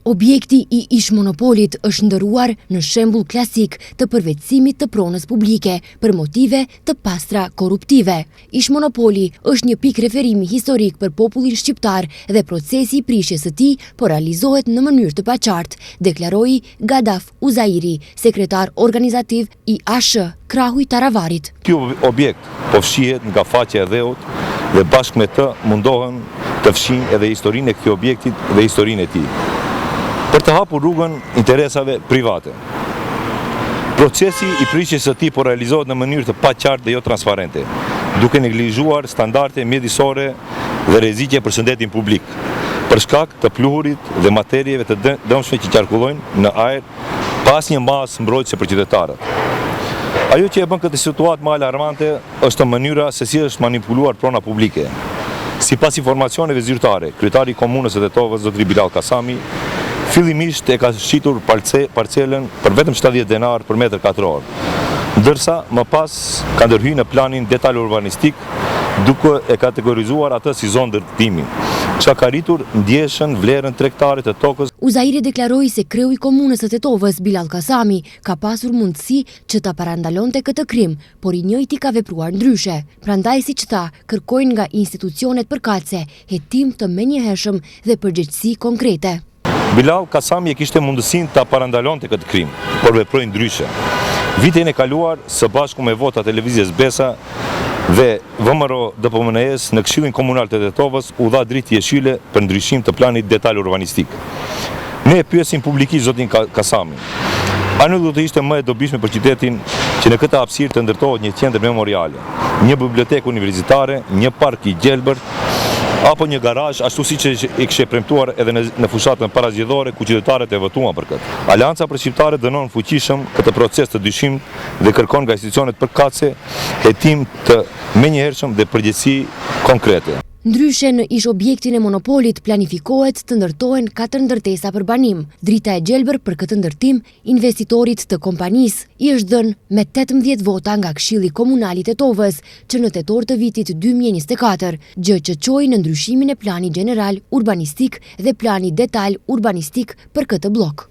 Objekti I ish monopolit është ndëruar në shembull klasik të përvetësimit të pronës publike për motive të pastra korruptive. Ish monopoli është një pikë referimi historik për popullin shqiptar dhe procesi I prishjes së tij po realizohet në mënyrë të paqartë, deklaroi Gadaf Uzairi, sekretar organizativ I ASH Krahu I Taravarit. Ky objekt po fshihet nga faqja e dheut dhe bashkë me të mundohen të fshihen edhe historinë e këtij objekti dhe historinë e tij, për të hapur rrugën interesave private. Procesi I prishjes së tij po realizohet në mënyrë të paqartë dhe jo transparente, duke neglizhuar standarde mjedisore dhe rreziqe për shëndetin publik, për shkak të pluhurit dhe materieve të dëmshme që qarkullojnë në ajër pa asnjë masë mbrojtëse për qytetarët. Ajo që e bën këtë situatë më alarmante është mënyra se si është manipuluar prona publike. Sipas informacioneve zyrtare, kryetari I komunës së Tetovës, zotëri Bilal Kasami, fillimisht e ka shitur parcelën për vetëm 70 denar për metër katror, ndërsa më pas ka ndërhyrë në planin detaj urbanistik duke e kategorizuar atë si zonë ndërtimi, çka ka rritur ndjeshën vlerën tregtare të tokës. Uzairi deklaroi se kreu I komunës së Tetovës, Bilal Kasami, ka pasur mundësi që ta parandalonte këtë krim, por I njëjti ka vepruar ndryshe. Prandaj, siç tha, kërkojnë nga institucionet përkatëse hetim të menjëhershëm dhe përgjegjësi konkrete. Bilal Kasami e kishte mundësinë ta parandalonte këtë krim, por veproi ndryshe. Vitin e kaluar, së bashku me vota televizjes Besa dhe VMRO DPMNE-s në Këshillin Komunal të Tetovës u dha dritë jeshile për ndryshim të planit detaj urbanistik. Ne e pyesim publikisht zotin Kasami, a nuk do të ishte më e dobishme për qytetin që në këtë hapësirë të ndërtohet një qendër memoriale, një bibliotekë universitare, një park I gjelbërt, apo një garazh, ashtu siç I kishte premtuar edhe në fushatën parazgjedhore ku qytetarët e votuan për këtë. Aleanca për shqiptarët dënon fuqishëm këtë proces të dyshimit dhe kërkon nga institucionet përkatëse hetim të menjëhershëm dhe përgjegjësi konkrete. Ndryshe në ish objektin e monopolit planifikohet të ndërtohen 4 ndërtesa për banim. Drita e gjelbër për këtë ndërtim, investitorit të kompanisë I është dhënë me 18 vota nga Këshilli Komunal I Tetovës, që në tetor të vitit 2024, gjë që çoi në ndryshimin e planit gjeneral urbanistik dhe plani detaj urbanistik për këtë blok.